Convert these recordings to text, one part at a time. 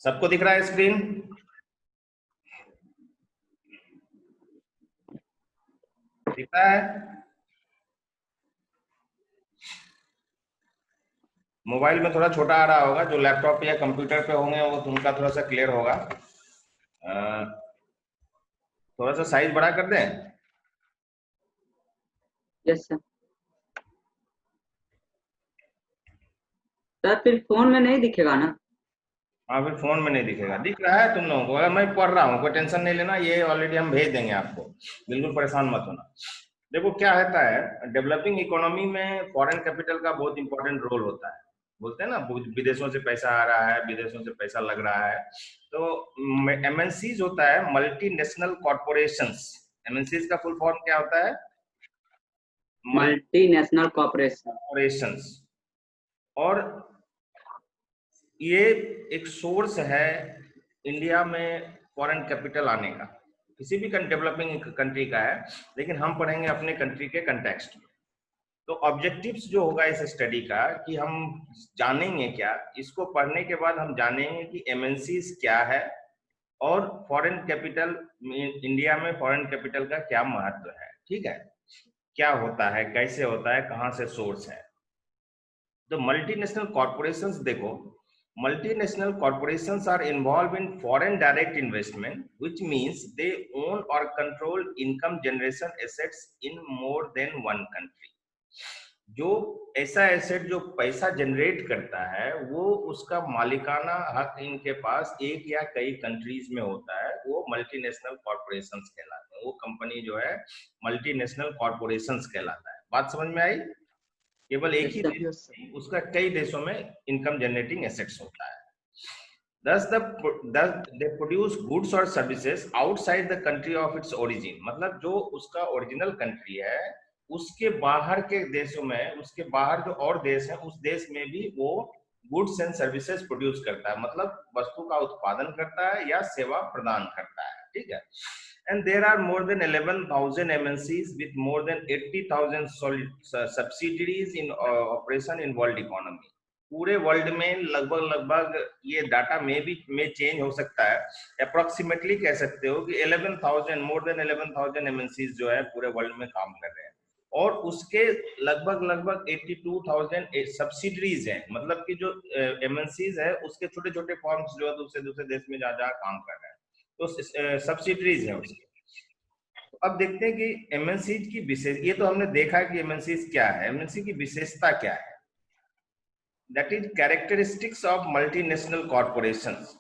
सबको दिख रहा है स्क्रीन? दिख रहा है? मोबाइल में थोड़ा छोटा आ रहा होगा, जो लैपटॉप या कंप्यूटर पे होंगे वो उनका थोड़ा सा क्लियर होगा। थोड़ा सा साइज बड़ा कर दें? Yes sir. सर फिर फोन में नहीं दिखेगा ना? हाँ, फिर फोन में नहीं दिखेगा। दिख रहा है तुम लोगों को? अगर मैं पढ़ रहा हूँ, कोई टेंशन नहीं लेना, ये ऑलरेडी हम भेज देंगे आपको, बिल्कुल परेशान मत होना। देखो क्या होता है, डेवलपिंग इकोनॉमी में फॉरेन कैपिटल का बहुत इंपॉर्टेंट रोल होता है। बोलते हैं ना, विदेशों से पैसा आ रहा है, विदेशों से पैसा लग रहा है। तो एमएनसीज होता है मल्टीनेशनल कॉर्पोरेशंस। एमएनसीज का फुल फॉर्म क्या होता है? Multinational corporation. कॉर्पोरेशंस। और ये एक सोर्स है इंडिया में फॉरेन कैपिटल आने का, किसी भी डेवलपिंग कंट्री का है, लेकिन हम पढ़ेंगे अपने कंट्री के कंटेक्स्ट में। तो ऑब्जेक्टिव्स जो होगा इस स्टडी का कि हम जानेंगे क्या, इसको पढ़ने के बाद हम जानेंगे कि एमएनसीज क्या है और फॉरेन कैपिटल, इंडिया में फॉरेन कैपिटल का क्या महत्व है। ठीक है, क्या होता है, कैसे होता है, कहाँ से सोर्स है। तो मल्टीनेशनल कॉर्पोरेशंस देखो, multinational corporations are involved in foreign direct investment, which means they own or control income generation assets in more than one country. जो ऐसा एसेट जो पैसा जनरेट करता है वो उसका मालिकाना हक इनके पास एक या कई कंट्रीज में होता है, वो मल्टीनेशनल कॉर्पोरेशंस कहलाते हैं। वो कंपनी जो है मल्टीनेशनल कॉर्पोरेशंस कहलाता है। बात समझ में आई? केवल एक ही देश नहीं, उसका कई देशों में इनकम जनरेटिंग एसेट्स होता है। Thus they produce goods or services outside the country of its origin. मतलब जो उसका ओरिजिनल कंट्री है उसके बाहर के देशों में, उसके बाहर जो और देश है उस देश में भी वो गुड्स एंड सर्विसेज प्रोड्यूस करता है, मतलब वस्तु का उत्पादन करता है या सेवा प्रदान करता है। ठीक है। And there are more than 11,000 MNCs with more than 80,000 subsidiaries in operation in world economy. पूरे वर्ल्ड में लगभग लगभग, ये डाटा में चेंज हो सकता है, अप्रोक्सीमेटली कह सकते हो कि 11,000, मोर देन 11,000 एमएनसीज जो है पूरे वर्ल्ड में काम कर रहे हैं, और उसके लगभग लगभग 82,000 सब्सिडरीज हैं, मतलब कि जो एमएनसीज है उसके छोटे छोटे फॉर्म्स जो है दूसरे दूसरे देश में जा काम कर रहे हैं, तो सब्सिडरीज है उसके। अब देखते हैं कि एमएनसी की विशेष, ये तो हमने देखा कि एमएनसी क्या है, एमएनसी की विशेषता क्या है। That is characteristics of multinational corporations.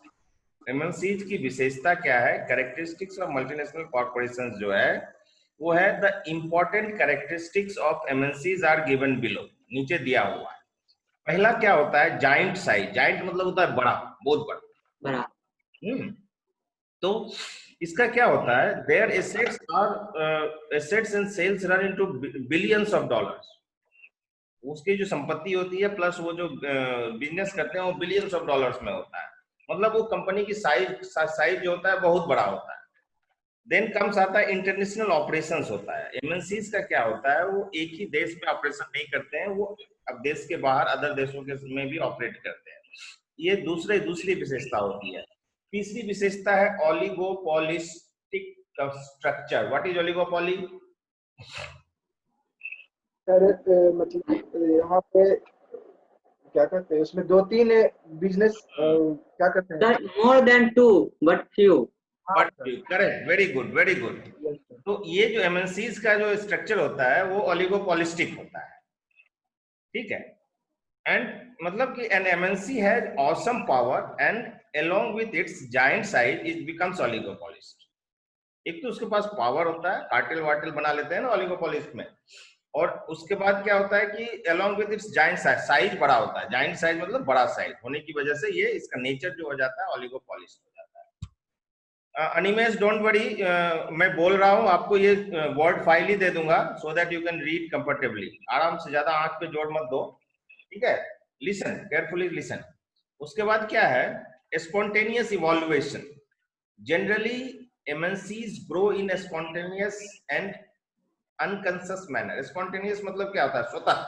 MNCs की विशेषता क्या है, कैरेक्टरिस्टिक्स ऑफ मल्टीनेशनल कॉर्पोरेशंस जो है वो है the important characteristics of MNCs are given below, नीचे दिया हुआ है। पहला क्या होता है, जाइंट साइज। जाइंट मतलब होता है बड़ा, बहुत बड़ा। तो इसका क्या होता है, their assets are assets and sales run into billions of dollars. उसकी जो संपत्ति होती है प्लस वो जो बिजनेस करते हैं वो बिलियंस ऑफ डॉलर्स में होता है, मतलब वो कंपनी की साइज जो होता है बहुत बड़ा होता है। देन कम्स आता है इंटरनेशनल ऑपरेशंस होता है। एमएनसीज का क्या होता है, वो एक ही देश में ऑपरेशन नहीं करते हैं, वो अब देश के बाहर अदर देशों के में भी ऑपरेट करते हैं। ये दूसरी विशेषता होती है। तीसरी विशेषता है oligopolistic structure. What is oligopoly? Sir मतलब यहाँ पे क्या करते हैं, उसमें 2-3 बिजनेस क्या करते हैं? More than 2 but few. Correct, very good, very good. तो ये जो एमएनसीज का जो स्ट्रक्चर होता है वो ओलिगोपॉलिस्टिक होता है। ठीक है। एंड मतलब कि an MNC has awesome power and along with its giant size it becomes oligopolist। एक तो उसके पास पावर होता है, कार्टेल वार्टेल बना लेते हैं ना ओलिगोपोलिस्ट में, और उसके बाद क्या होता है कि along with its giant size, size बड़ा होता है। जाइंट साइज मतलब बड़ा साइज होने की वजह से ये इसका नेचर जो हो जाता है ओलिगोपोलिस्ट हो जाता है। अनिमेश डोंट वरी, मैं बोल रहा हूँ आपको, ये वर्ड फाइल ही दे दूंगा so that you can read comfortably. आराम से, ज्यादा आंख पे जोर मत दो, ठीक है। Listen carefully, listen. उसके बाद क्या है, spontaneous evaluation. Generally MNCs grow in a spontaneous and unconscious manner। spontaneous मतलब क्या होता है, स्वतः।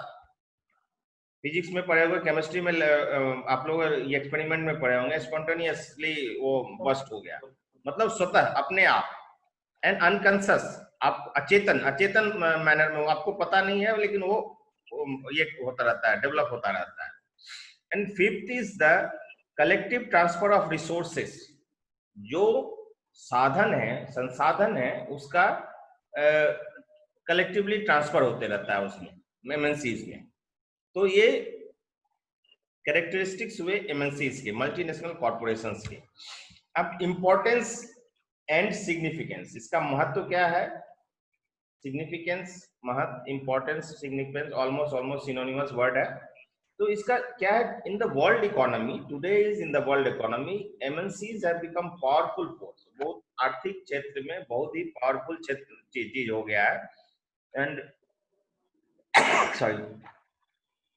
फिजिक्स में पढ़े होंगे, केमिस्ट्री में आप लोग ये एक्सपेरिमेंट में पढ़े होंगे, स्पॉन्टेनियसली वो बस्ट हो गया, मतलब स्वतः अपने आप, एंड अनकॉन्शियस, आप अचेतन अचेतन मैनर में, आपको पता नहीं है लेकिन वो ये होता रहता है, डेवलप होता रहता है। And fifth is the collective transfer of resources, जो साधन है, संसाधन है, उसका कलेक्टिवली ट्रांसफर होते रहता है उसमें, एमएनसीज में। तो ये कैरेक्टरिस्टिक्स हुए एमएनसीज के, मल्टीनेशनल कॉर्पोरेशंस के। अब इंपॉर्टेंस एंड सिग्निफिकेंस, इसका महत्व क्या है? सिग्निफिकेंस, महत्व, importance, significance almost synonymous word है। तो इसका क्या है? In the world economy, today is in the world economy, MNCs have become powerful force, बहुत आर्थिक क्षेत्र में बहुत ही पावरफुल क्षेत्र चीज हो गया है। And sorry,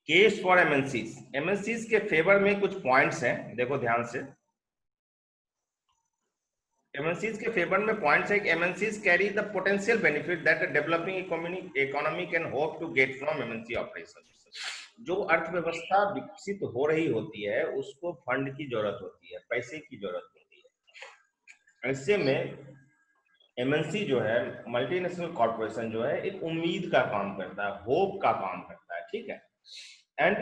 case for MNCs, MNCs के फेवर में कुछ पॉइंट्स हैं, देखो ध्यान से। एमएनसीज के फेवर में पॉइंट्स है कि MNCs carry the potential benefit that a developing economy can hope to get from MNC operation. जो अर्थव्यवस्था विकसित हो रही होती है उसको फंड की जरूरत होती है, पैसे की जरूरत होती है। ऐसे में एमएनसी जो है, मल्टीनेशनल कॉर्पोरेशन जो है, एक उम्मीद का काम करता है, होप का काम करता है, ठीक है। And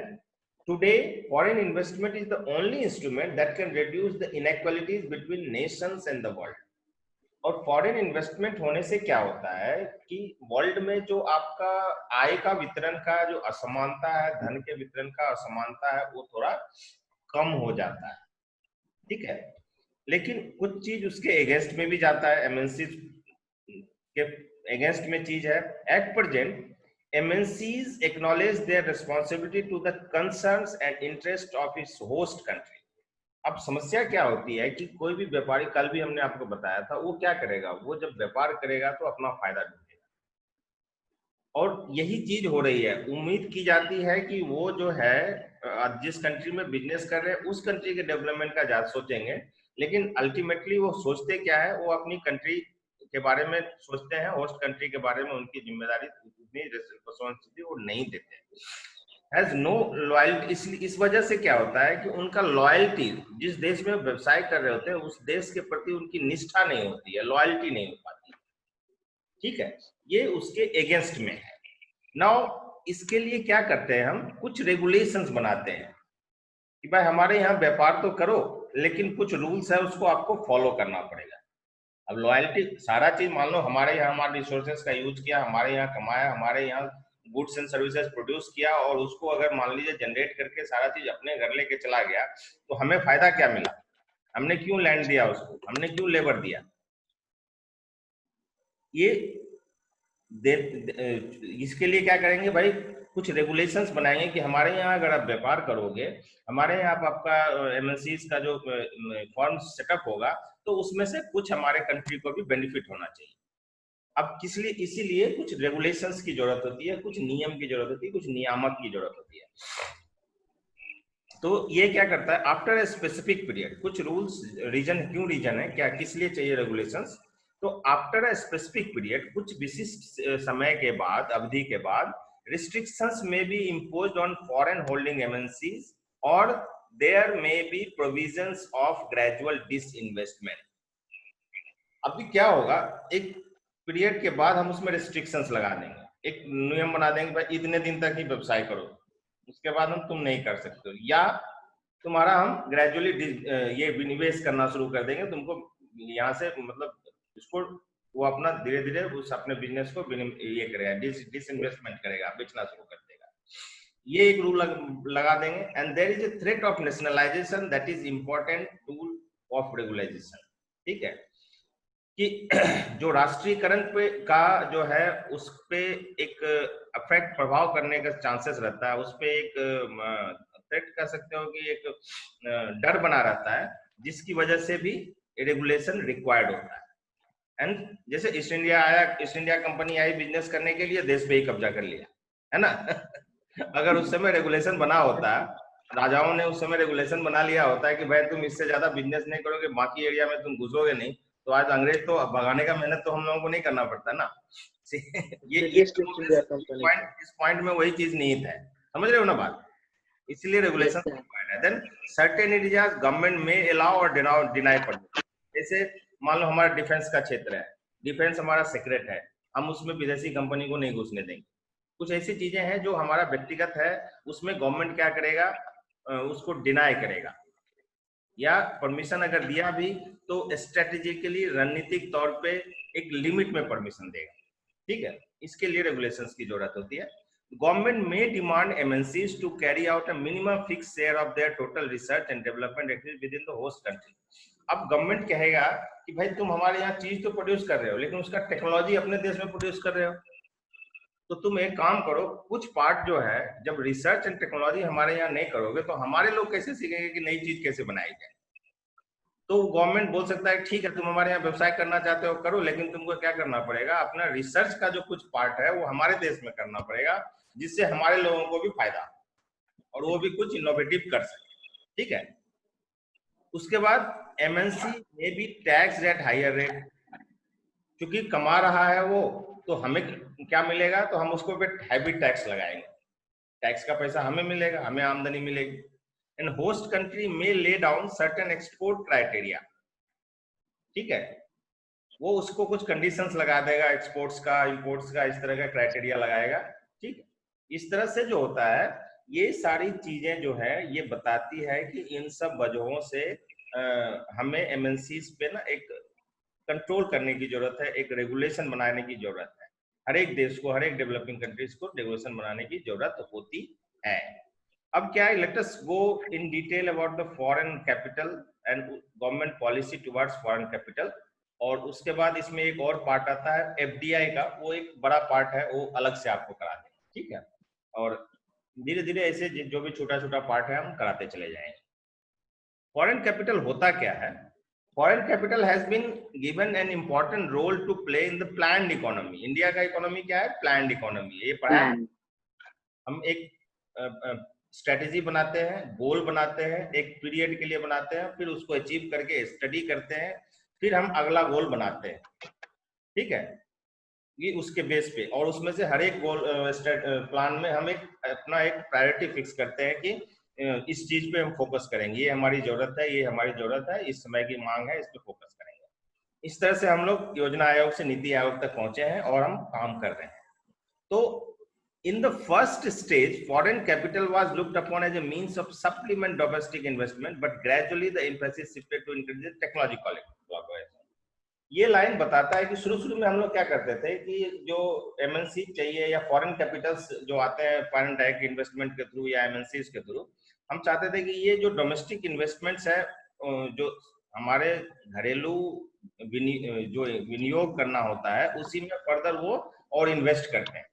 today foreign investment is the only instrument that can reduce the inequalities between Nations and the world. और फॉरेन इन्वेस्टमेंट होने से क्या होता है कि वर्ल्ड में जो आपका आय का वितरण का जो असमानता है, धन के वितरण का असमानता है, वो थोड़ा कम हो जाता है, ठीक है। लेकिन कुछ चीज उसके अगेंस्ट में भी जाता है, एमएनसी के अगेंस्ट में चीज है। At present MNCs acknowledge their responsibility to the concerns and interest of its host country। अब समस्या क्या होती है कि कोई भी व्यापारी, कल भी हमने आपको बताया था, वो क्या करेगा, वो जब व्यापार करेगा तो अपना फायदा ढूंढेगा, और यही चीज हो रही है। उम्मीद की जाती है कि वो जो है जिस कंट्री में बिजनेस कर रहे हैं उस कंट्री के डेवलपमेंट का ज्यादा सोचेंगे, लेकिन अल्टीमेटली वो सोचते क्या है, वो अपनी कंट्री के बारे में सोचते हैं, होस्ट कंट्री के बारे में उनकी जिम्मेदारी, उतनी रिस्पॉन्सिबिलिटी वो नहीं देते, हैज नो लॉयल्टी। इस वजह से क्या होता है कि उनका लॉयल्टी, जिस देश में व्यवसाय कर रहे होते हैं उस देश के प्रति उनकी निष्ठा नहीं होती है, लॉयल्टी नहीं हो पाती, ठीक है। ये उसके अगेंस्ट में है। नाउ इसके लिए क्या करते हैं, हम कुछ रेगुलेशंस बनाते हैं कि भाई हमारे यहाँ व्यापार तो करो, लेकिन कुछ रूल्स है उसको आपको फॉलो करना पड़ेगा। अब लॉयल्टी, सारा चीज मान लो हमारे यहाँ, हमारे रिसोर्सेज का यूज किया, हमारे यहाँ कमाया, हमारे यहाँ गुड्स एंड सर्विसेज प्रोड्यूस किया, और उसको अगर मान लीजिए जनरेट करके सारा चीज अपने घर लेके चला गया, तो हमें फायदा क्या मिला? हमने क्यों लैंड दिया उसको, हमने क्यों लेबर दिया? ये इसके लिए क्या करेंगे भाई, कुछ रेगुलेशंस बनाएंगे कि हमारे यहाँ अगर आप व्यापार करोगे, हमारे यहाँ आपका एमएनसीज का जो फॉर्म सेटअप होगा, तो उसमें से कुछ हमारे कंट्री को भी बेनिफिट होना चाहिए। अब किस लिए, इसीलिए कुछ रेगुलेशंस की जरूरत होती है, कुछ नियम की जरूरत होती है, कुछ नियामक की जरूरत होती है। तो ये क्या करता है, आफ्टर ए स्पेसिफिक पीरियड, कुछ रूल्स, रीजन, क्यों रीजन है, क्या किस लिए चाहिए रेगुलेशंस, तो आफ्टर ए स्पेसिफिक पीरियड, कुछ विशिष्ट समय के बाद, अवधि के बाद, restrictions may be imposed on foreign holding MNCs, और there may be provisions of gradual disinvestment. अभी क्या होगा, एक पीरियड के बाद हम उसमें रिस्ट्रिक्शंस लगा देंगे, एक नियम बना देंगे, भाई इतने दिन तक ही व्यवसाय करो, उसके बाद हम तुम नहीं कर सकते हो, या तुम्हारा हम ग्रेजुअली ये विनिवेश करना शुरू कर देंगे, तुमको यहाँ से मतलब इसको, वो अपना धीरे धीरे उस अपने बिजनेस को ये करेगा, डिसइन्वेस्टमेंट करेगा, बेचना शुरू कर देगा, ये एक रूल लगा देंगे। And there is a threat of nationalisation that is important tool of regularisation, ठीक है, कि जो राष्ट्रीयकरण पे का जो है उस पे एक अफेक्ट, प्रभाव करने का चांसेस रहता है, उस पे एक थ्रेट कह सकते हो कि एक डर बना रहता है, जिसकी वजह से भी रेगुलेशन रिक्वायर्ड होता है। एंड जैसे ईस्ट इंडिया आया, east India company I business करने के लिए, देश पे ही कब्जा कर लिया, है ना। अगर उस समय रेगुलेशन बना होता, राजाओं ने उस समय रेगुलेशन बना लिया होता है कि भाई तुम इससे ज्यादा बिजनेस नहीं करोगे, बाकी एरिया में तुम घुसोगे नहीं, तो आज अंग्रेज तो भगाने का मेहनत तो हम लोगों को नहीं करना पड़ता ना। ये इस पॉइंट पॉइंट में वही चीज निहित है, समझ रहे हो ना बात। इसलिए रेगुलेशन Yes, sir. रिक्वायर्ड है। देन सर्टेन एरियाज गवर्नमेंट में अलाउ और डिनाई परमिशन। जैसे मान लो हमारा डिफेंस का क्षेत्र है, डिफेंस हमारा सीक्रेट है, हम उसमें विदेशी कंपनी को नहीं घुसने देंगे। कुछ ऐसी चीजें हैं जो हमारा व्यक्तिगत है, उसमें गवर्नमेंट क्या करेगा, उसको डिनाई करेगा, या परमिशन अगर दिया भी तो स्ट्रेटेजिकली रणनीतिक तौर पे एक लिमिट में परमिशन देगा। ठीक है, इसके लिए रेगुलेशंस की जरूरत होती है। गवर्नमेंट में demand MNCs to carry out a minimum fix share of their total research and development activity within the host country. अब गवर्नमेंट कहेगा कि भाई तुम हमारे यहाँ चीज तो प्रोड्यूस कर रहे हो, लेकिन उसका टेक्नोलॉजी अपने देश में प्रोड्यूस कर रहे हो, तो तुम एक काम करो, कुछ पार्ट जो है जब रिसर्च एंड टेक्नोलॉजी हमारे यहाँ नहीं करोगे तो हमारे लोग कैसे सीखेंगे कि नई चीज कैसे बनाई जाए। तो गवर्नमेंट बोल सकता है ठीक है तुम हमारे यहाँ व्यवसाय करना चाहते हो करो, लेकिन तुमको क्या करना पड़ेगा, अपना रिसर्च का जो कुछ पार्ट है वो हमारे देश में करना पड़ेगा, जिससे हमारे लोगों को भी फायदा और वो भी कुछ इनोवेटिव कर सके। ठीक है, उसके बाद एमएनसी में भी टैक्स एट हायर रेट, क्योंकि कमा रहा है वो, तो हमें क्या मिलेगा, तो हम उसको पे हैवी टैक्स लगाएंगे, टैक्स का पैसा हमें मिलेगा, हमें आमदनी मिलेगी। एंड होस्ट कंट्री में lay down certain export criteria. ठीक है, वो उसको कुछ कंडीशंस लगा देगा, एक्सपोर्ट्स का, इंपोर्ट्स का, इस तरह का क्राइटेरिया लगाएगा। ठीक है, इस तरह से जो होता है, ये सारी चीजें जो है ये बताती है कि इन सब वजहों से हमें एमएनसीज पे ना एक कंट्रोल करने की जरूरत है, एक रेगुलेशन बनाने की जरूरत है। हर एक देश को, हर एक डेवलपिंग कंट्रीज को रेगुलेशन बनाने की जरूरत होती है। अब क्या है, let us go in detail about the foreign capital and government policy towards foreign capital. और उसके बाद इसमें एक और पार्ट आता है एफडीआई का, वो एक बड़ा पार्ट है, वो अलग से आपको करा देंगे। ठीक है, और धीरे धीरे ऐसे जो भी छोटा छोटा पार्ट है हम कराते चले जाएंगे। फॉरेन कैपिटल होता क्या है? Foreign capital has been given an important role to play in the planned economy. India का इकोनॉमी क्या है? Planned economy. ये पढ़ा है, हम एक स्ट्रेटेजी बनाते हैं, गोल बनाते हैं, एक पीरियड के लिए बनाते हैं, फिर उसको अचीव करके स्टडी करते हैं, फिर हम अगला गोल बनाते हैं। ठीक है, ये उसके बेस पे, और उसमें से हर एक गोल प्लान में हम एक अपना एक प्रायोरिटी फिक्स करते हैं कि इस चीज पे हम फोकस करेंगे, ये हमारी जरूरत है, ये हमारी जरूरत है, इस समय की मांग है, इस पे फोकस करेंगे। इस तरह से हम लोग योजना आयोग से नीति आयोग तक पहुंचे हैं और हम काम कर रहे हैं। तो in the first stage, foreign capital was looked upon as a means of supplement domestic investment, but gradually the emphasis shifted to increase technology collaboration. ये लाइन बताता है कि शुरू में हम लोग क्या करते थे कि जो एमएनसी चाहिए या फॉरेन कैपिटल्स जो आते हैं फॉरेन डायरेक्ट इन्वेस्टमेंट के थ्रू या एमएनसी के थ्रू, हम चाहते थे कि ये जो डोमेस्टिक इन्वेस्टमेंट्स है, जो हमारे घरेलू जो विनियोग करना होता है, उसी में फर्दर वो और इन्वेस्ट करते हैं,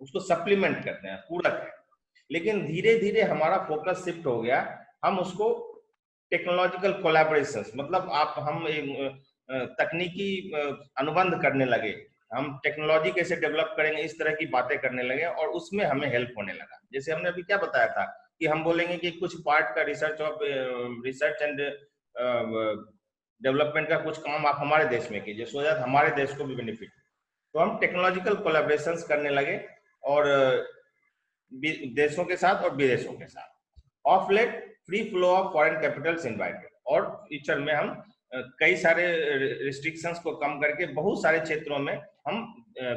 उसको सप्लीमेंट करते हैं, पूरक है। लेकिन धीरे धीरे हमारा फोकस शिफ्ट हो गया, हम उसको टेक्नोलॉजिकल कोलैबोरेशंस, मतलब हम तकनीकी अनुबंध करने लगे, हम टेक्नोलॉजी कैसे डेवलप करेंगे, इस तरह की बातें करने लगे, और उसमें हमें हेल्प होने लगा। जैसे हमने अभी क्या बताया था कि हम बोलेंगे कि कुछ पार्ट का रिसर्च एंड डेवलपमेंट का कुछ काम आप हमारे देश में कीजिए, सो दैट हमारे देश को भी बेनिफिट। तो हम टेक्नोलॉजिकल कोलैबोरेशंस करने लगे, और देशों के साथ और विदेशों के साथ। Of late free flow of foreign capitals invited, और फ्यूचर में हम कई सारे रिस्ट्रिक्शंस को कम करके बहुत सारे क्षेत्रों में हम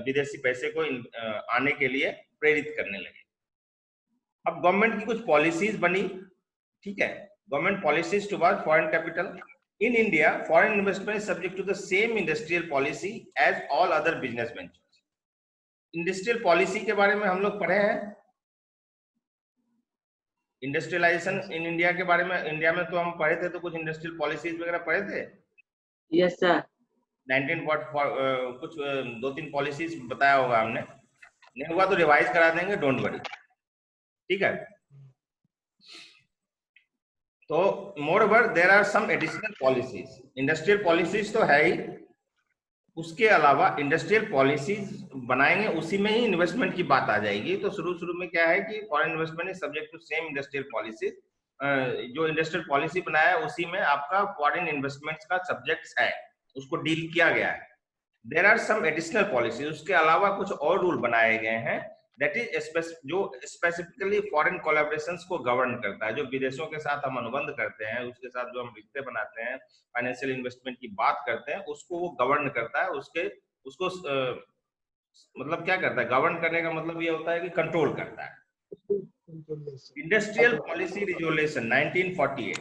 विदेशी पैसे को आने के लिए प्रेरित करने लगे। अब गवर्नमेंट की कुछ पॉलिसीज बनी। ठीक है, government policies toward foreign capital. In India foreign investment is subject to the same industrial policy as all other business ventures. Industrial policy के बारे में हम लोग पढ़े हैं, इंडस्ट्रियलाइजेशन इन इंडिया के बारे में, इंडिया में तो हम पढ़े थे, तो कुछ इंडस्ट्रियल पॉलिसीज वगैरह पढ़े थे। Yes sir. 19 कुछ 2-3 पॉलिसीज बताया होगा हमने, नहीं हुआ तो रिवाइज करा देंगे, डोंट वरी। ठीक है, तो moreover there are some additional policies. Industrial policies तो है ही, उसके अलावा इंडस्ट्रियल पॉलिसीज बनाएंगे, उसी में ही इन्वेस्टमेंट की बात आ जाएगी। तो शुरू में क्या है कि foreign investment is subject to same industrial policy. जो इंडस्ट्रियल पॉलिसी बनाया है उसी में आपका फॉरेन इन्वेस्टमेंट्स का सब्जेक्ट्स है, उसको डील किया गया है। There are some additional policy, उसके अलावा कुछ और रूल बनाए गए हैं दैट इज जो स्पेसिफिकली फॉरेन कोलैबोरेशंस को गवर्न करता है, जो विदेशों के साथ हम अनुबंध करते हैं, उसके साथ जो हम रिश्ते बनाते हैं, फाइनेंशियल इन्वेस्टमेंट की बात करते हैं, उसको वो गवर्न करता है, उसको मतलब क्या करता है, गवर्न करने का मतलब ये होता है कि कंट्रोल करता है। इंडस्ट्रियल पॉलिसी रिजोल्यूशन 1948,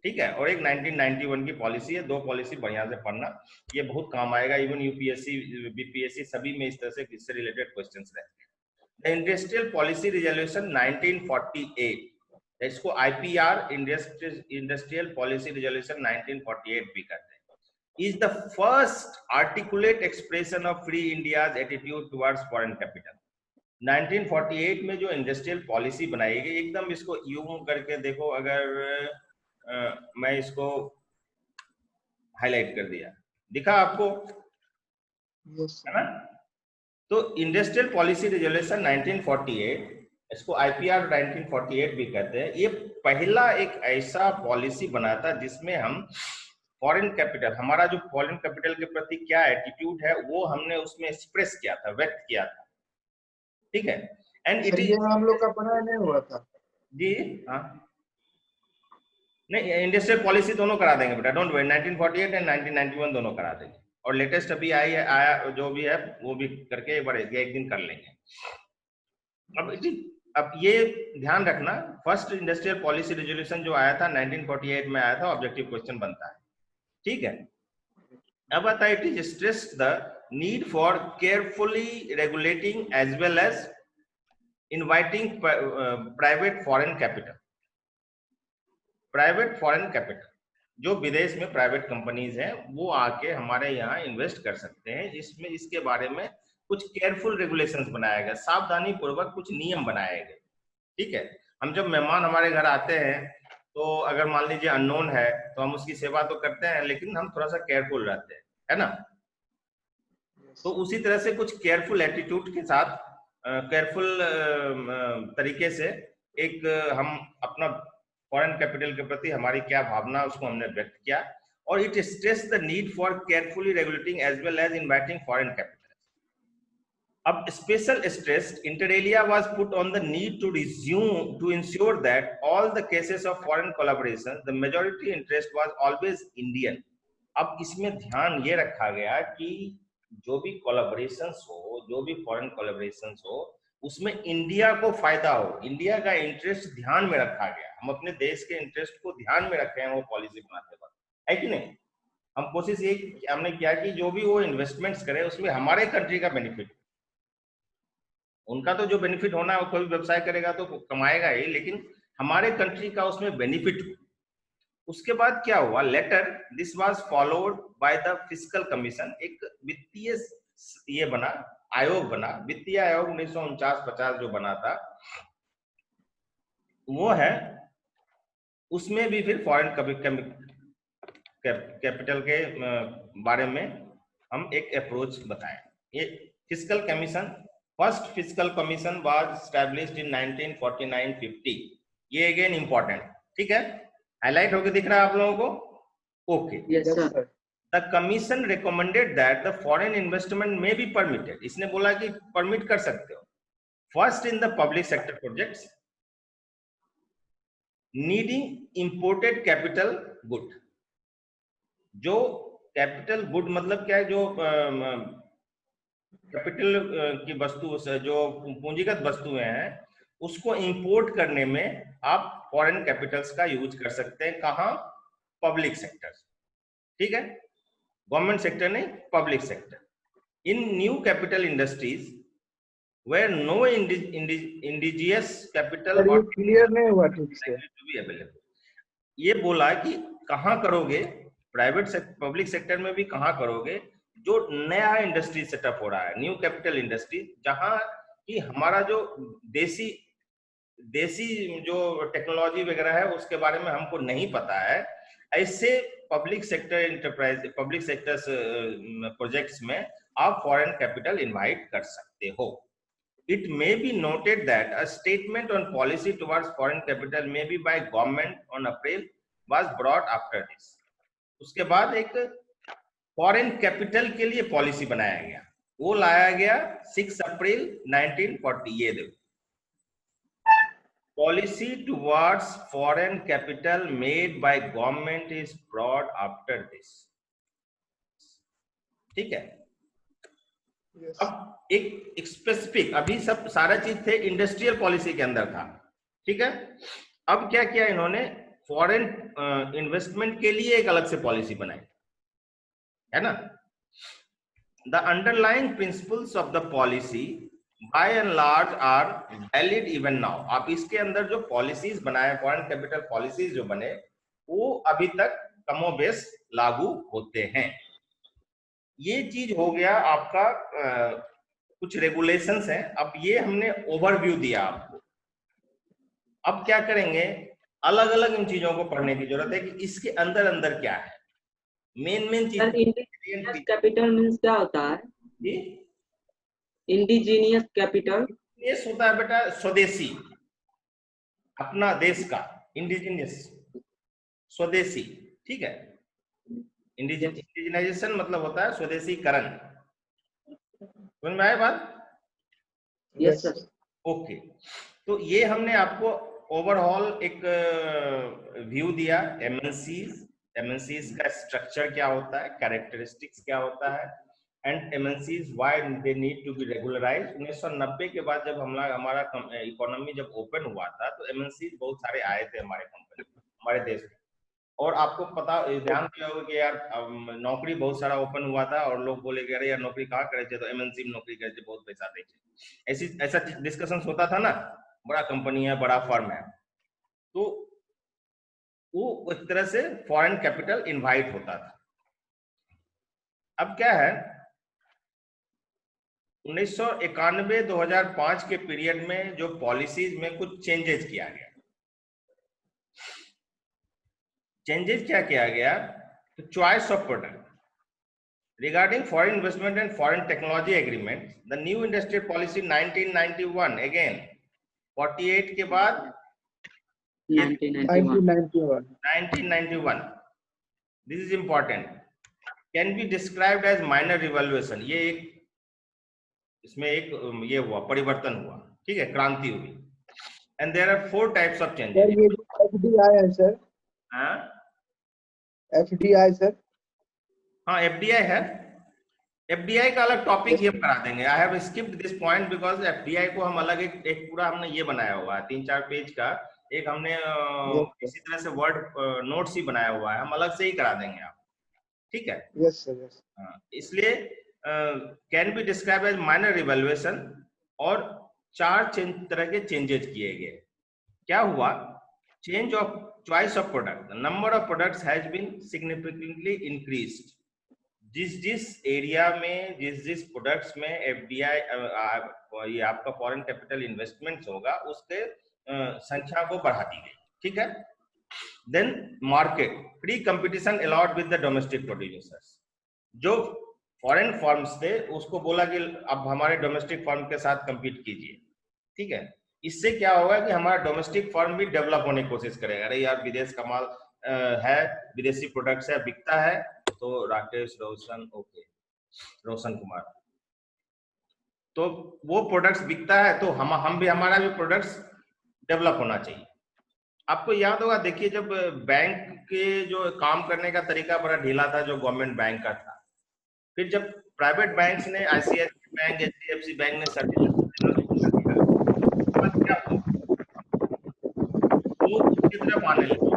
ठीक है, और एक 1991 की पॉलिसी है। दो पॉलिसी बढ़िया से पढ़ना, ये बहुत काम आएगा, इवन यूपीएससी बीपीएससी सभी में इस तरह से इससे रिलेटेड क्वेश्चंस रहते हैं। इंडस्ट्रियल पॉलिसी रिजोल्यूशन 1948, इसको आईपीआर इंडस्ट्रियल पॉलिसी रिजोल्यूशन 1948 भी कहते हैं, is the first articulate expression of free India's attitude towards foreign capital। 1948 में जो इंडस्ट्रियल पॉलिसी बनाई गई, एकदम इसको यूं करके देखो, अगर मैं इसको हाईलाइट कर दिया, दिखा आपको, है ना? तो इंडस्ट्रियल पॉलिसी रिजोल्यूशन 1948, इसको आईपीआर 1948 भी कहते हैं, ये पहला एक ऐसा पॉलिसी बना था जिसमें हम फॉरेन कैपिटल, हमारा जो फॉरेन कैपिटल के प्रति क्या एटीट्यूड है वो हमने उसमें एक्सप्रेस किया था, व्यक्त किया था, ठीक है। एंड इट इज हम लोग का पढ़ाई नहीं हुआ था जी, हाँ, नहीं, इंडस्ट्रियल पॉलिसी दोनों करा देंगे बेटा, डोंट वरी, 1948 एंड 1991 दोनों करा देंगे, और लेटेस्ट अभी आया जो भी है वो भी करके एक दिन कर लेंगे। अब ये ध्यान रखना, फर्स्ट इंडस्ट्रियल पॉलिसी रेजोल्यूशन जो आया था 1948 में आया था, ऑब्जेक्टिव क्वेश्चन बनता है, ठीक है। अब आता है, it is stress the need for carefully regulating as well as inviting private foreign capital. Private foreign capital, जो विदेश में प्राइवेट कंपनीज हैं वो आके हमारे यहाँ इन्वेस्ट कर सकते हैं, इसमें इसके बारे में कुछ केयरफुल रेगुलेशंस बनाया गया, सावधानी पूर्वक कुछ नियम बनाए गए, ठीक है। हम जब मेहमान हमारे घर आते हैं तो अगर मान लीजिए अननोन है तो हम उसकी सेवा तो करते हैं, लेकिन हम थोड़ा सा केयरफुल रहते हैं, है ना? तो उसी तरह से कुछ केयरफुल एटीट्यूड के साथ, केयरफुल तरीके से एक हम अपना फॉरेन कैपिटल के प्रति हमारी क्या भावना उसको हमने व्यक्त किया, और it stress the need for carefully regulating as well as inviting foreign capital. अब special stress inter alia was put on the need to resume to ensure that all the cases of foreign collaboration the majority interest was always Indian. अब इसमें ध्यान ये रखा गया कि जो भी कोलैबोरेशंस हो, जो भी फॉरेन कोलैबोरेशंस हो, उसमें इंडिया को फायदा हो, इंडिया का इंटरेस्ट ध्यान में रखा गया। हम अपने देश के इंटरेस्ट को ध्यान में रखे हैं वो पॉलिसी बनाते वक्त, है कि नहीं? हम कोशिश ये हमने किया कि जो भी वो इन्वेस्टमेंट्स करे उसमें हमारे कंट्री का बेनिफिट, उनका तो जो बेनिफिट होना है, कोई व्यवसाय करेगा तो कमाएगा ही, लेकिन हमारे कंट्री का उसमें बेनिफिट हो। उसके बाद क्या हुआ, later this was followed by the fiscal commission, एक वित्तीय ये बना, आयोग बना, वित्तीय आयोग 1949-50 जो बना था वो है, उसमें भी फिर फॉरेन कैपिटल के बारे में हम एक अप्रोच बताएं। ये fiscal commission, first fiscal commission was established in 1949-50, ये अगेन इंपॉर्टेंट, ठीक है, हाईलाइट होके दिख रहा है आप लोगों को? Okay, yes sir. The commission recommended that the foreign investment may be permitted, इसने बोला कि परमिट कर सकते हो, first in the public sector projects needing imported capital good. जो कैपिटल गुड मतलब क्या है, जो कैपिटल की वस्तु, जो पूंजीगत वस्तुएं हैं उसको इंपोर्ट करने में आप फॉरेन कैपिटल्स का यूज कर सकते हैं। कहां? पब्लिक सेक्टर, ठीक है, गवर्नमेंट सेक्टर नहीं, public sector. In new capital industries where no indigenous capital और क्लियर नहीं हुआ ठीक से, टू बी अवेलेबल। ये बोला कि कहां करोगे, प्राइवेट पब्लिक सेक्टर में भी कहां करोगे, जो नया इंडस्ट्री सेटअप हो रहा है, न्यू कैपिटल इंडस्ट्री, जहां कि हमारा जो देसी जो टेक्नोलॉजी वगैरह है उसके बारे में हमको नहीं पता है, ऐसे public sector enterprise, public sector projects में आप फॉरेन कैपिटल इनवाइट कर सकते हो। It may be noted that a statement on policy towards foreign capital may be by government on April was brought after this। उसके बाद एक foreign capital के लिए पॉलिसी बनाया गया, वो लाया गया 6 अप्रैल 1940। ये देखो, policy towards foreign capital made by government is broad after this. ठीक है। Yes. अब एक स्पेसिफिक, अभी सब सारा चीज थे इंडस्ट्रियल पॉलिसी के अंदर था, ठीक है। अब क्या किया इन्होंने, फॉरेन इन्वेस्टमेंट के लिए एक अलग से पॉलिसी बनाई, है ना। The underlying principles of the policy by and large are valid even now. आप इसके अंदर जो पॉलिसीज बनाए, फॉरेन कैपिटल पॉलिसीज जो बने, वो अभी तक कमोबेश लागू होते हैं। ये चीज हो गया आपका कुछ रेगुलेशंस हैं। अब ये हमने ओवरव्यू दिया आपको। अब क्या करेंगे, अलग अलग इन चीजों को पढ़ने की जरूरत है कि इसके अंदर अंदर क्या है, मेन चीज। सर इंडिजिनियस कैपिटल मींस क्या होता है? जी, इंडिजिनियस कैपिटल ये होता है बेटा स्वदेशी, अपना देश का, इंडिजिनियस स्वदेशी, ठीक है। इंडिजिनाइजेशन मतलब होता है स्वदेशीकरण। समझ में आया बात? Yes sir. ओके, तो ये हमने आपको ओवरऑल एक व्यू दिया एमएनसीज का स्ट्रक्चर क्या होता है, कैरेक्टरिस्टिक्स क्या होता है, and MNCs why they need to be regularized. 1990 के बाद जब हमारा इकोनॉमी जब ओपन हुआ था तो एमएनसीज बहुत सारे आए थे हमारे कंपनी, हमारे देश में। और आपको पता, ध्यान दिया होगा कि यार नौकरी बहुत सारा ओपन हुआ था और लोग बोले कि अरे यार नौकरी कहाँ करे थे, तो एमएनसी में नौकरी करे थे, बहुत पैसा देते। ऐसा डिस्कशन होता था ना, बड़ा कंपनी है, बड़ा फर्म है, तो वो एक तरह से फॉरेन कैपिटल इनवाइट होता था। अब क्या है, 1991-2005 के पीरियड में जो पॉलिसीज में कुछ चेंजेस किया गया। चेंजेस क्या किया गया, तो choice of product regarding foreign investment and foreign technology agreement, the new industrial policy 1991, again 48 के बाद 1991, this is important, can be described as minor revolution. ये एक, इसमें एक ये हुआ, परिवर्तन हुआ, ठीक है, क्रांति हुई। And there are 4 types of changes. Sir ये एफडीआई है सर? हाँ एफडीआई सर? हाँ, एफडीआई है। एफडीआई का अलग टॉपिक ये करा देंगे। I have skipped this point because FDI को हम अलग एक पूरा हमने ये बनाया हुआ है, 3-4 पेज का एक हमने इसी तरह से वर्ड नोट्स ही बनाया हुआ है, हम अलग से ही करा देंगे आप, ठीक है। Yes sir, yes. इसलिए can be describe as minor revolution, और 4 तरह के चेंजेस किए गए। क्या हुआ, change of choice of product, number of products has been significantly increased. जिस एरिया में जिस प्रोडक्ट्स में एफडीआई ये आपका फॉरेन कैपिटल इन्वेस्टमेंट्स होगा, उसके संख्या को बढ़ा दी गई, ठीक है। Then market, free competition allowed with the domestic producers. जो फॉरेन फर्म्स थे उसको बोला कि अब हमारे डोमेस्टिक फर्म के साथ compete कीजिए, ठीक है। इससे क्या होगा कि हमारा डोमेस्टिक फर्म भी डेवलप होने की कोशिश करेगा। अरे यार विदेश का माल है, विदेशी प्रोडक्ट्स है, बिकता है, तो राकेश रोशन, ओके, रोशन कुमार, तो वो प्रोडक्ट्स बिकता है, तो हम भी, हमारा भी प्रोडक्ट्स डेवलप होना चाहिए। आपको याद होगा, देखिए जब बैंक के जो काम करने का तरीका बड़ा ढीला था जो गवर्नमेंट बैंक का था, फिर जब प्राइवेट बैंक्स ने, आईसीआईसीआई बैंक, एचडीएफसी बैंक ने सर्टिफिकेट दिया, क्या हुआ, लोग उसकी तरफ आने लगे।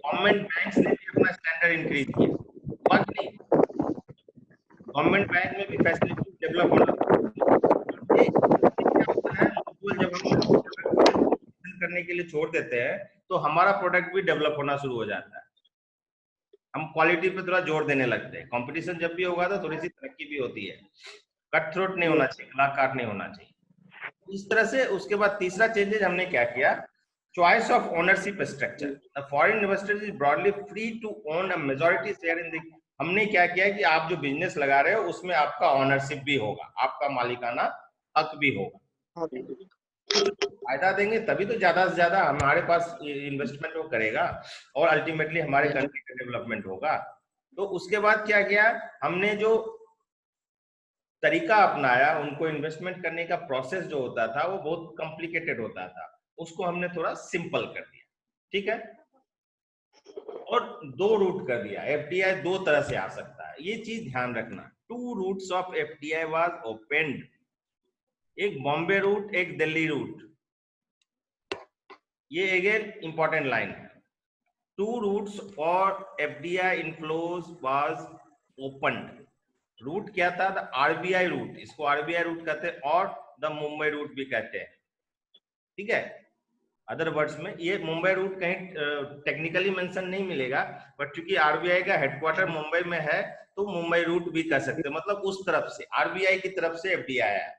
गवर्नमेंट बैंक्स ने भी अपना स्टैंडर्ड इंक्रीज किया, बात नहीं, गवर्नमेंट बैंक में भी फैसिलिटी डेवलप होना। क्या होता है, जब हम करने के लिए छोड़ देते हैं तो हमारा प्रोडक्ट भी डेवलप होना शुरू हो जाता है, हम क्वालिटी पे थोड़ा जोर देने लगते हैं। कंपटीशन जब भी होगा तो थोड़ी सी तरक्की भी होती है, कट थ्रोट नहीं होना चाहिए, कलाकार नहीं होना चाहिए, इस तरह से। उसके बाद तीसरा चेंजेस हमने क्या किया, choice of ownership structure, the foreign investor is broadly free to own a majority share in the. हमने क्या किया कि आप जो बिजनेस लगा रहे हो उसमें आपका ओनरशिप भी होगा, आपका मालिकाना हक भी होगा। फायदा देंगे तभी तो ज्यादा से ज्यादा हमारे पास इन्वेस्टमेंट वो करेगा और अल्टीमेटली हमारे कंट्री का डेवलपमेंट होगा। तो उसके बाद क्या किया हमने, जो तरीका अपनाया, उनको इन्वेस्टमेंट करने का प्रोसेस जो होता था वो बहुत कॉम्प्लिकेटेड होता था, उसको हमने थोड़ा सिंपल कर दिया, ठीक है। और दो रूट कर दिया, एफडीआई दो तरह से आ सकता है, ये चीज ध्यान रखना। 2 routes of FDI was opened, एक बॉम्बे रूट, एक दिल्ली रूट। ये अगेन इंपॉर्टेंट लाइन है। 2 रूट्स और FDI inflows was opened. Route क्या था? द आरबीआई रूट, इसको आरबीआई रूट कहते हैं, और द मुंबई रूट भी कहते हैं, ठीक है। अदर वर्ड्स में ये मुंबई रूट कहीं टेक्निकली मेंशन नहीं मिलेगा, बट क्योंकि आरबीआई का हेडक्वार्टर मुंबई में है तो मुंबई रूट भी कह सकते हैं, मतलब उस तरफ से आरबीआई की तरफ से एफडीआई आया है।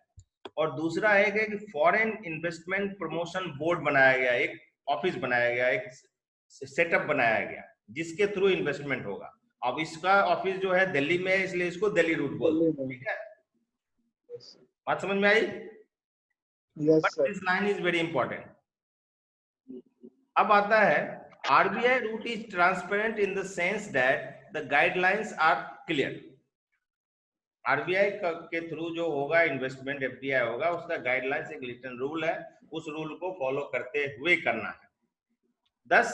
और दूसरा है कि फॉरेन इन्वेस्टमेंट प्रमोशन बोर्ड बनाया गया, एक ऑफिस बनाया गया, एक सेटअप बनाया गया जिसके थ्रू इन्वेस्टमेंट होगा। अब इसका ऑफिस जो है दिल्ली में है, इसलिए इसको दिल्ली रूट बोलते हैं, ठीक है। बात समझ में आई? Yes but sir. This line is very important. अब आता है RBI route is transparent in the sense that the guidelines are clear. RBI के थ्रू जो होगा इन्वेस्टमेंट, एफडीआई होगा, उसका गाइडलाइंस एक रिटन रूल है, उस रूल को फॉलो करते हुए करना है। Thus,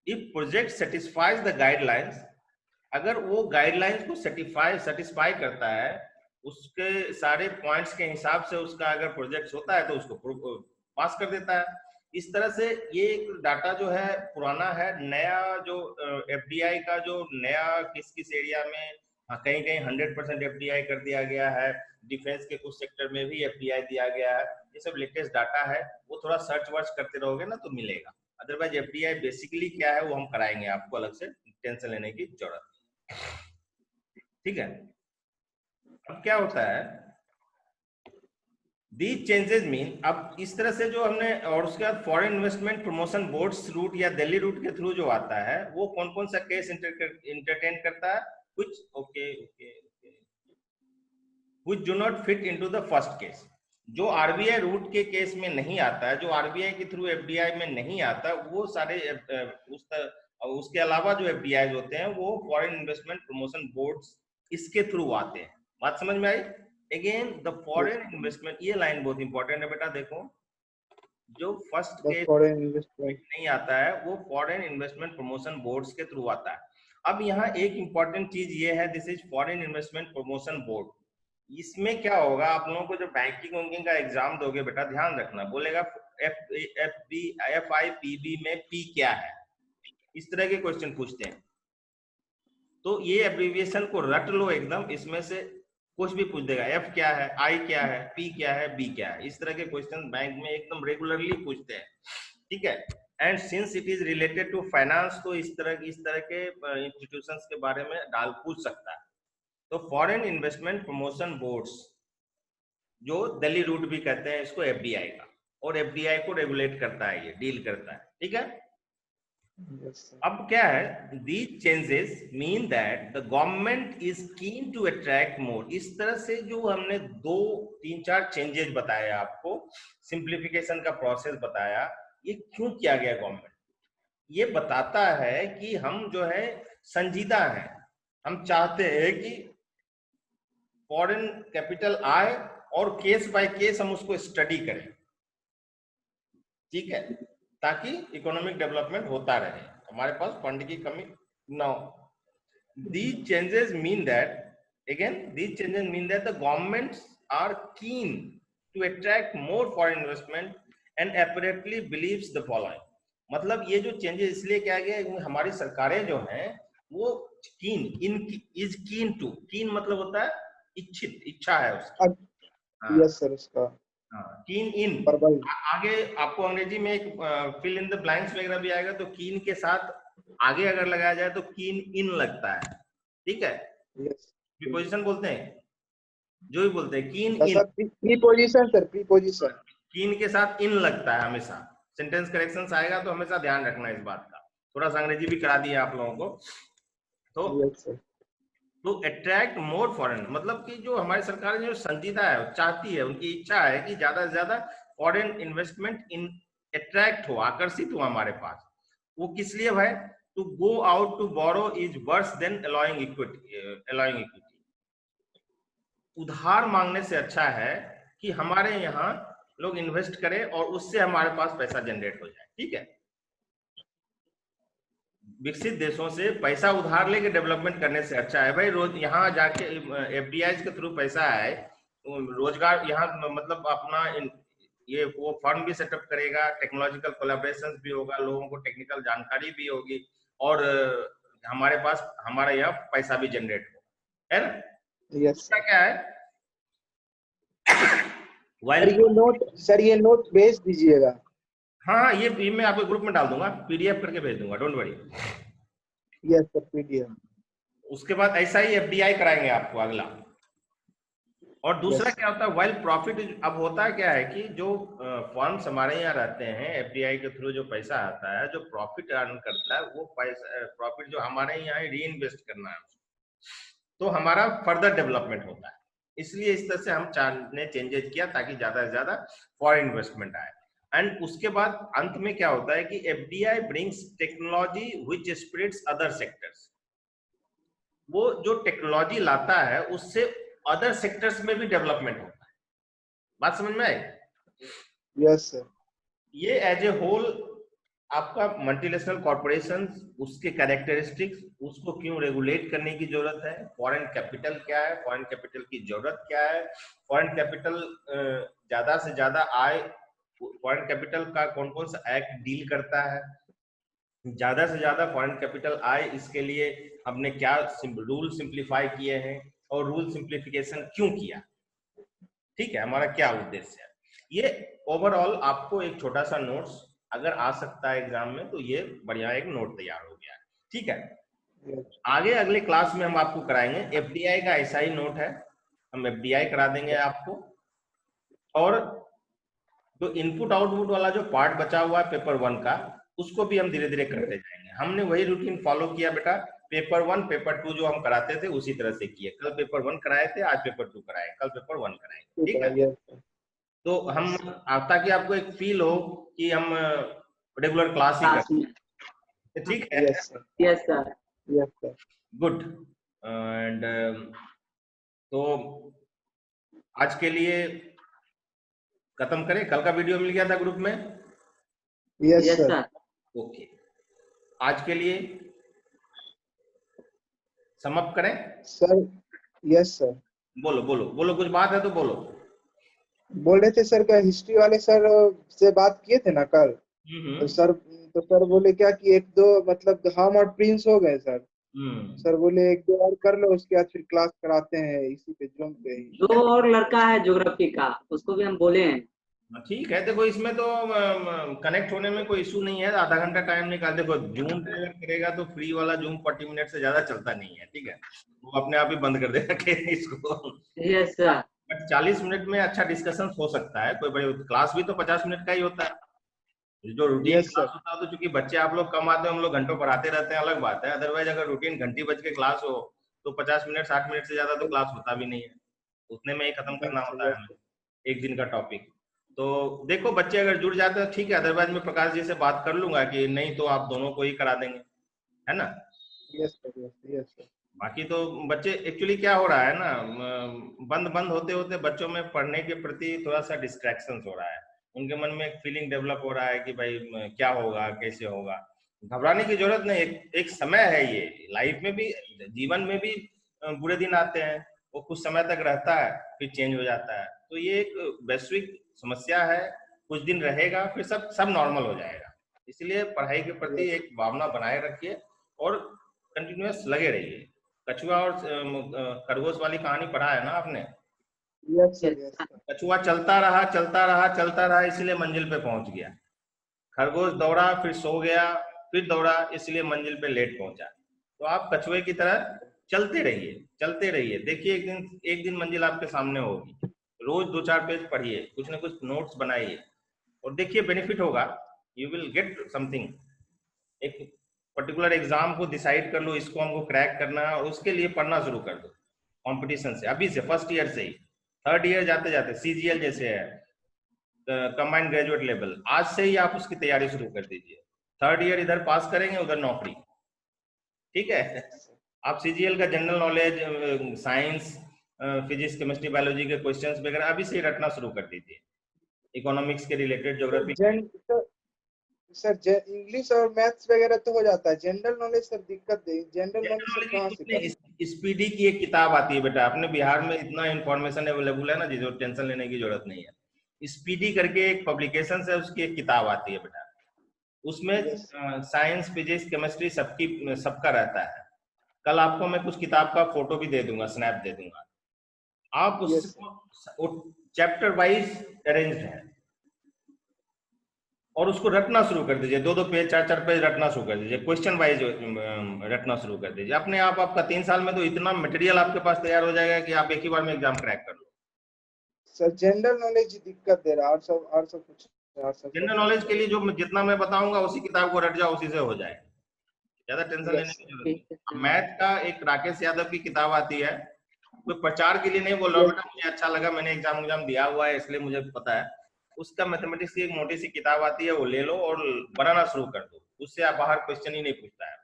if project satisfies the guidelines, अगर वो गाइडलाइंस को सेटिस्फाई करता है, उसके सारे पॉइंट्स के हिसाब से उसका अगर प्रोजेक्ट होता है तो उसको पास कर देता है। इस तरह से ये डाटा जो है पुराना है, नया जो एफडीआई का जो नया किस किस एरिया में, हाँ कहीं कहीं 100% एफडीआई कर दिया गया है, डिफेंस के कुछ सेक्टर में भी एफडीआई दिया गया है, ये सब लेटेस्ट डाटा है, वो थोड़ा सर्च वर्च करते रहोगे ना तो मिलेगा। अदरवाइज एफडीआई बेसिकली क्या है वो हम कराएंगे आपको, अलग से टेंशन लेने की जरूरत, ठीक है। अब क्या होता है, दीज चेंजेस मीन, अब इस तरह से जो हमने, और उसके बाद foreign investment promotion boards route या दिल्ली रूट के थ्रू जो आता है वो कौन कौन सा केस इंटरटेन करता है, कुछ okay okay okay which do not fit into the first case. जो आरबीआई रूट के केस में नहीं आता है, जो आरबीआई के थ्रू एफडीआई में नहीं आता, वो सारे उसके अलावा जो एफडीआई होते हैं वो फॉरेन इन्वेस्टमेंट प्रमोशन बोर्ड्स इसके थ्रू आते हैं। बात समझ में आई? अगेन द फॉरेन इन्वेस्टमेंट, ये लाइन बहुत इंपॉर्टेंट है बेटा, देखो जो फर्स्ट केस फॉरेन इन्वेस्टमेंट नहीं आता है वो फॉरेन इन्वेस्टमेंट प्रमोशन बोर्ड्स के थ्रू आता है। अब यहाँ एक इंपॉर्टेंट चीज ये है, this is foreign investment promotion board. इसमें क्या होगा, आप लोगों को जो बैंकिंग का एग्जाम दोगे बेटा, ध्यान रखना, बोलेगा FIPB में P क्या है, इस तरह के क्वेश्चन पूछते हैं। तो ये एब्रीविएशन को रट लो एकदम, इसमें से कुछ भी पूछ देगा, F क्या है, I क्या है, P क्या है, B क्या है, इस तरह के क्वेश्चन बैंक में एकदम रेगुलरली पूछते हैं, ठीक है। And since it is related to finance, तो इस तरह के इंस्टीट्यूशंस के बारे में डाल पूछ सकता है। तो फॉरेन इन्वेस्टमेंट प्रमोशन बोर्ड्स, जो दिल्ली रूट भी कहते हैं इसको, एफडीआई का, और एफडीआई को रेगुलेट करता है, ये डील करता है, ठीक है। अब क्या है, these changes mean that the government is keen to attract more। इस तरह से जो हमने 2-3-4 चेंजेस बताए आपको, सिंप्लीफिकेशन का प्रोसेस बताया, ये क्यों किया गया गवर्नमेंट, ये बताता है कि हम जो है संजीदा हैं, हम चाहते हैं कि फॉरेन कैपिटल आए और केस बाय केस हम उसको स्टडी करें, ठीक है, ताकि इकोनॉमिक डेवलपमेंट होता रहे, हमारे पास फंड की कमी ना हो। These changes mean that, again, these changes mean that the governments are keen to attract more foreign investment and apparently believes the following। मतलब ये जो चेंजेस इसलिए किया गया, हमारी सरकारें जो हैं वो इज कीन टू, कीन मतलब होता है इच्छित, इच्छा है उसकी। यस सर, उसका कीन इन, आगे आपको अंग्रेजी में एक फिल इन द ब्लैंक्स वगैरह भी आएगा, तो कीन के साथ आगे अगर लगाया जाए तो कीन इन लगता है, ठीक है। प्रीपोजिशन बोलते हैं, जो भी बोलते हैं, कीन इन, प्रीपोजिशन सर, प्रीपोजिशन कीन के साथ इन लगता है हमेशा। सेंटेंस करेक्शंस आएगा तो हमेशा ध्यान रखना इस बात का, थोड़ा सा अंग्रेजी भी करा दिया आप लोगों को। तो अट्रैक्ट मोर फॉरेन, मतलब कि जो हमारी सरकार जो संजीदा है, चाहती है, उनकी इच्छा है कि ज्यादा से ज्यादा फॉरेन इन्वेस्टमेंट इन अट्रैक्ट हो, आकर्षित हो हमारे पास। वो किस लिए भाई, to go out to borrow is worse than allowing equity। उधार मांगने से अच्छा है कि हमारे यहाँ लोग इन्वेस्ट करें और उससे हमारे पास पैसा जनरेट हो जाए। ठीक है, विकसित देशों से पैसा उधार लेके डेवलपमेंट करने से अच्छा है भाई रोज यहाँ जाके एफडीआई के थ्रू पैसा आए, रोजगार यहाँ मतलब अपना ये वो फर्म भी सेटअप करेगा, टेक्नोलॉजिकल कोलैबोरेशन भी होगा, लोगों को टेक्निकल जानकारी भी होगी और हमारे पास हमारा यहाँ पैसा भी जनरेट होगा, है ना। यस दूसरा क्या है, सर ये नोट भेज दीजिएगा। हाँ ये मैं आपके ग्रुप में डाल दूंगा, पीडीएफ करके भेज दूंगा, don't worry. Yes sir, PDF. उसके बाद ऐसा ही एफडीआई कराएंगे आपको अगला। और दूसरा क्या होता है, वाइल प्रॉफिट, अब होता क्या है कि जो फर्म्स हमारे यहाँ रहते हैं एफडीआई के थ्रू जो पैसा आता है, जो प्रॉफिट अर्न करता है वो पैसा प्रॉफिट जो हमारे यहाँ री इन्वेस्ट करना है, तो हमारा फर्दर डेवलपमेंट होता है। इसलिए इस तरह से हम ने चेंजेस किया ताकि ज्यादा से ज्यादा फॉरेन इन्वेस्टमेंट आए। एंड उसके बाद अंत में क्या होता है कि FDI brings technology which spreads other sectors. वो जो टेक्नोलॉजी लाता है उससे अदर सेक्टर्स में भी डेवलपमेंट होता है। बात समझ में आई? Yes sir. ये एज ए होल आपका मल्टीनेशनल कॉर्पोरेशन, उसके कैरेक्टरिस्टिक्स, उसको क्यों रेगुलेट करने की जरूरत है, फॉरेन कैपिटल क्या है, फॉरेन कैपिटल की जरूरत क्या है, फॉरेन कैपिटल ज्यादा से ज्यादा आए, फॉरेन कैपिटल का कौन कौन सा एक्ट डील करता है, ज्यादा से ज्यादा फॉरेन कैपिटल आए इसके लिए हमने क्या रूल सिंप्लीफाई किए हैं और रूल सिंप्लीफिकेशन क्यों किया। ठीक है, हमारा क्या उद्देश्य है, ये ओवरऑल आपको एक छोटा सा नोट्स अगर आ सकता है एग्जाम में तो ये बढ़िया एक नोट तैयार हो गया है। ठीक है, आगे अगले क्लास में हम आपको कराएंगे एफडीआई का, ऐसा ही नोट है, हम एफडीआई करा देंगे आपको। और जो इनपुट आउटपुट वाला जो पार्ट बचा हुआ है पेपर 1 का, उसको भी हम धीरे धीरे करते जाएंगे। हमने वही रूटीन फॉलो किया बेटा, पेपर 1 पेपर 2 जो हम कराते थे उसी तरह से किए। कल पेपर 1 कराए थे, आज पेपर 2 कराए, कल पेपर 1 कराएंगे। ठीक है, तो हम ताकि आपको एक फील हो कि हम रेगुलर क्लास ही करते हैं। ठीक है, yes sir, yes sir, yes sir, good. And तो आज के लिए खत्म करें, कल का वीडियो मिल गया था ग्रुप में। यस सर, ओके, आज के लिए समाप्त करें सर। यस सर, बोलो बोलो बोलो, कुछ बात है तो बोलो। बोल रहे थे सर, क्या हिस्ट्री वाले सर से बात किए थे ना कल, तो सर बोले क्या कि एक दो मतलब हम और प्रिंस हो गए सर। सर बोले एक दो और कर लो, उसके बाद फिर क्लास कराते हैं इसी पे, जूम पे ही। दो और लड़का है ज्योग्राफी का, उसको भी हम बोले हैं। ठीक है, देखो इसमें तो कनेक्ट होने में कोई इशू नहीं है, आधा घंटा टाइम निकाल, देखो जूम पे अगर करेगा तो फ्री वाला जूम 40 मिनट से ज्यादा चलता नहीं है। ठीक है, वो अपने आप ही बंद कर देगा इसको। यस सर, बट 40 मिनट में अच्छा डिस्कशन हो सकता है, कोई बड़ी क्लास भी तो 50 मिनट का ही होता है। जो रूटीन क्लास होता है तो चूंकि बच्चे आप लोग कम आते हैं, हम लोग घंटों पढ़ाते रहते हैं, अलग बात है। अदरवाइज अगर रूटीन घंटी बज के क्लास हो तो 50 मिनट 60 मिनट से ज्यादा तो क्लास होता भी नहीं है, उतने में ही खत्म करना होता है हमें एक दिन का टॉपिक। तो देखो बच्चे अगर जुड़ जाते हैं ठीक है, अदरवाइज मैं प्रकाश जी से बात कर लूंगा कि नहीं तो आप दोनों को ही करा देंगे, है ना। Yes sir, yes sir. बाकी तो बच्चे एक्चुअली क्या हो रहा है ना, बंद बंद होते होते बच्चों में पढ़ने के प्रति थोड़ा सा डिस्ट्रैक्शन हो रहा है, उनके मन में एक फीलिंग डेवलप हो रहा है कि भाई क्या होगा कैसे होगा। घबराने की जरूरत नहीं, एक समय है, ये लाइफ में भी जीवन में भी बुरे दिन आते हैं, वो कुछ समय तक रहता है फिर चेंज हो जाता है। तो ये एक वैश्विक समस्या है, कुछ दिन रहेगा फिर सब नॉर्मल हो जाएगा। इसलिए पढ़ाई के प्रति एक भावना बनाए रखिए और कंटिन्यूअस लगे रहिए। कछुआ और खरगोश वाली कहानी पढ़ा है ना आपने? Yes sir, yes sir. कछुआ चलता रहा चलता रहा चलता रहा इसलिए मंजिल पे पहुंच गया, खरगोश दौड़ा फिर सो गया, फिर दौड़ा इसलिए मंजिल पे लेट पहुंचा। तो आप कछुए की तरह चलते रहिए, देखिए एक दिन मंजिल आपके सामने होगी। रोज 2-4 पेज पढ़िए, कुछ ना कुछ नोट्स बनाइए और देखिए बेनिफिट होगा, यू विल गेट समथिंग। एक पर्टिकुलर एग्जाम को डिसाइड कर लो, इसको हमको क्रैक करना है और उसके लिए पढ़ना शुरू कर दो कंपटीशन से, अभी से फर्स्ट ईयर से ही। थर्ड ईयर जाते जाते सीजीएल जैसे है, कंबाइंड ग्रेजुएट लेवल, आज से ही आप उसकी तैयारी शुरू कर दीजिए। थर्ड ईयर इधर पास करेंगे उधर नौकरी। ठीक है, आप सीजीएल का general knowledge, science physics chemistry biology के क्वेश्चंस वगैरह अभी से रटना शुरू कर दीजिए, इकोनॉमिक्स के रिलेटेड, ज्योग्राफी। सर इंग्लिश और मैथ्स वगैरह तो हो जाता है, जनरल नॉलेज सर दिक्कत है, जनरल नॉलेज सर कहाँ से करें? स्पीडी की एक किताब आती है बेटा, अपने बिहार में इतना इंफॉर्मेशन अवेलेबल है ना जिसको टेंशन लेने की जरूरत नहीं है। स्पीडी करके एक पब्लिकेशन है, उसकी एक किताब आती है बेटा, उसमें साइंस फिजिक्स केमिस्ट्री सबका रहता है। कल आपको मैं कुछ किताब का फोटो भी दे दूंगा, स्नैप दे दूंगा, आप उसको चैप्टर वाइज अरेंज्ड है और उसको रटना शुरू कर दीजिए, 2-2 पेज 4-4 पेज रटना शुरू कर दीजिए, क्वेश्चन वाइज रटना शुरू कर दीजिए। अपने आप आपका 3 साल में तो इतना मटेरियल आपके पास तैयार हो जाएगा कि आप एक ही बार में एग्जाम क्रैक कर लो। सर जनरल नॉलेज दिक्कत दे रहा है, और सब कुछ जनरल नॉलेज के लिए जो जितना मैं बताऊंगा उसी किताब को रट जाओ, उसी से हो जाएगा, ज्यादा टेंशन लेने की जरूरत नहीं। मैथ का एक राकेश यादव की किताब आती है, कोई प्रचार के लिए नहीं बोल रहा हूँ बेटा, मुझे अच्छा लगा, मैंने एग्जाम दिया हुआ है इसलिए मुझे पता है। उसका मैथमेटिक्स की एक मोटी सी किताब आती है, वो ले लो और बनाना शुरू कर दो, उससे आप बाहर क्वेश्चन ही नहीं पूछता है।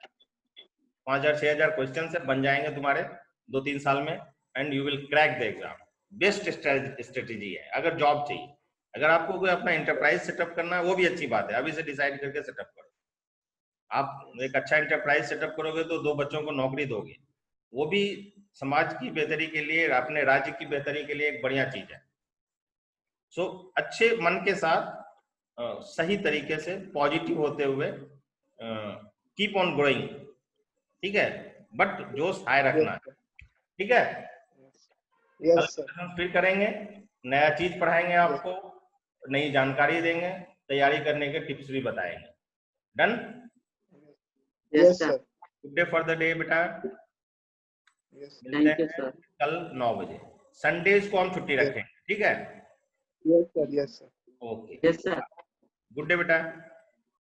5000-6000 क्वेश्चन से बन जाएंगे तुम्हारे 2-3 साल में, and you will crack the exam. Best strategy है अगर जॉब चाहिए। अगर आपको कोई अपना एंटरप्राइज सेटअप करना है वो भी अच्छी बात है, अभी से डिसाइड करके सेटअप करो। आप एक अच्छा एंटरप्राइज सेटअप करोगे तो 2 बच्चों को नौकरी दोगे, वो भी समाज की बेहतरी के लिए, अपने राज्य की बेहतरी के लिए एक बढ़िया चीज है। सो अच्छे मन के साथ सही तरीके से पॉजिटिव होते हुए कीप ऑन ग्रोइंग, ठीक है, बट जोश हाई रखना, ठीक है। यस सर, फिर करेंगे, नया चीज पढ़ाएंगे आपको, नई जानकारी देंगे, तैयारी करने के टिप्स भी बताएंगे। Done? Yes sir, good day for the day बेटा। Thank you sir. कल 9 बजे, संडेज को हम छुट्टी रखेंगे, ठीक है? Yes sir, yes sir, okay, yes sir, good day बेटा।